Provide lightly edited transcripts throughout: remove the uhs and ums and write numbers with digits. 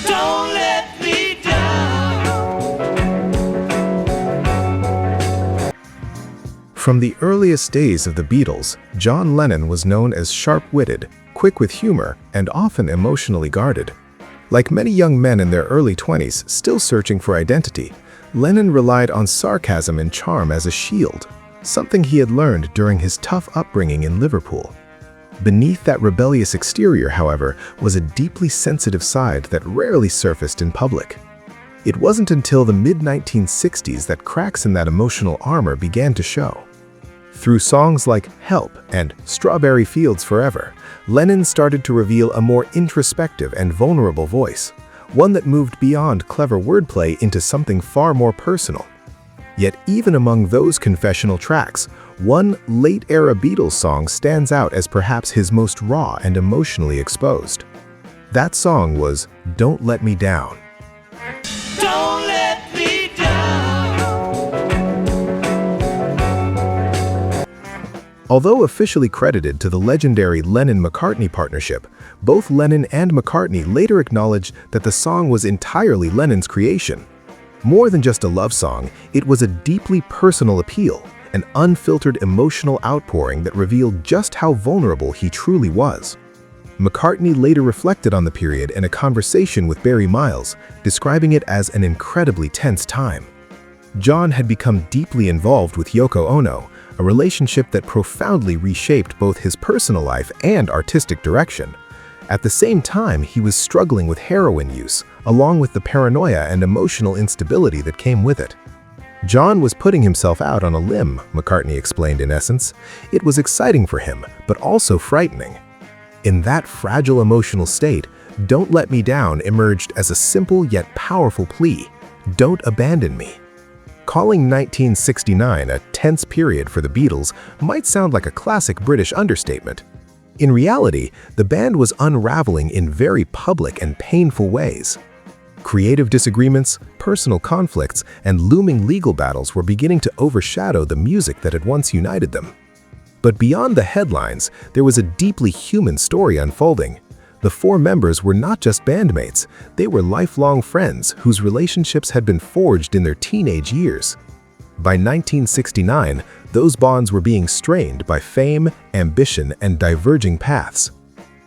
Don't let me down. From the earliest days of the Beatles, John Lennon was known as sharp-witted, quick with humor, and often emotionally guarded. Like many young men in their early 20s still searching for identity, Lennon relied on sarcasm and charm as a shield, something he had learned during his tough upbringing in Liverpool. Beneath that rebellious exterior, however, was a deeply sensitive side that rarely surfaced in public. It wasn't until the mid-1960s that cracks in that emotional armor began to show. Through songs like Help and Strawberry Fields Forever, Lennon started to reveal a more introspective and vulnerable voice, one that moved beyond clever wordplay into something far more personal. Yet even among those confessional tracks, one late-era Beatles song stands out as perhaps his most raw and emotionally exposed. That song was Don't Let Me Down. Don't let me down. Although officially credited to the legendary Lennon-McCartney partnership, both Lennon and McCartney later acknowledged that the song was entirely Lennon's creation. More than just a love song, it was a deeply personal appeal, an unfiltered emotional outpouring that revealed just how vulnerable he truly was. McCartney later reflected on the period in a conversation with Barry Miles, describing it as an incredibly tense time. John had become deeply involved with Yoko Ono, a relationship that profoundly reshaped both his personal life and artistic direction. At the same time, he was struggling with heroin use, along with the paranoia and emotional instability that came with it. John was putting himself out on a limb, McCartney explained in essence. It was exciting for him, but also frightening. In that fragile emotional state, Don't Let Me Down emerged as a simple yet powerful plea: don't abandon me. Calling 1969 a tense period for the Beatles might sound like a classic British understatement. In reality, the band was unraveling in very public and painful ways. Creative disagreements, personal conflicts, and looming legal battles were beginning to overshadow the music that had once united them. But beyond the headlines, there was a deeply human story unfolding. The four members were not just bandmates, they were lifelong friends whose relationships had been forged in their teenage years. By 1969, those bonds were being strained by fame, ambition, and diverging paths.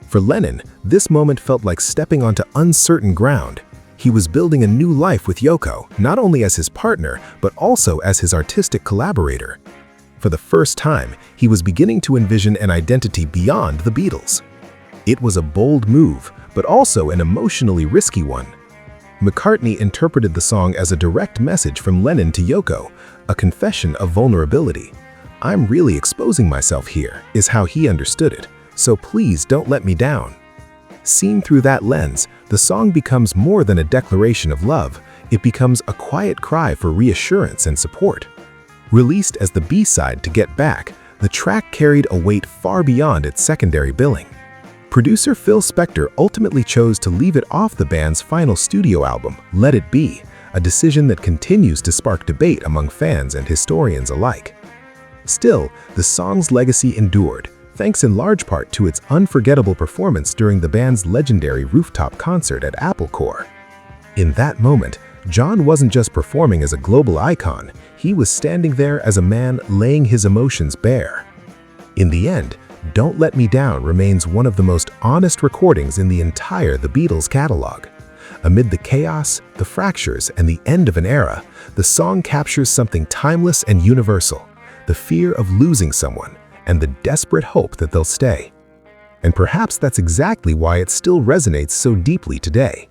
For Lennon, this moment felt like stepping onto uncertain ground. He was building a new life with Yoko, not only as his partner, but also as his artistic collaborator. For the first time, he was beginning to envision an identity beyond the Beatles. It was a bold move, but also an emotionally risky one. McCartney interpreted the song as a direct message from Lennon to Yoko, a confession of vulnerability. "I'm really exposing myself here," is how he understood it, "so please don't let me down." Seen through that lens, the song becomes more than a declaration of love. It becomes a quiet cry for reassurance and support. Released as the B-side to Get Back, the track carried a weight far beyond its secondary billing. Producer Phil Spector ultimately chose to leave it off the band's final studio album, Let It Be, a decision that continues to spark debate among fans and historians alike. Still, the song's legacy endured, thanks in large part to its unforgettable performance during the band's legendary rooftop concert at Apple Corps. In that moment, John wasn't just performing as a global icon, he was standing there as a man laying his emotions bare. In the end, Don't Let Me Down remains one of the most honest recordings in the entire The Beatles catalog. Amid the chaos, the fractures, and the end of an era, the song captures something timeless and universal: the fear of losing someone and the desperate hope that they'll stay. And perhaps that's exactly why it still resonates so deeply today.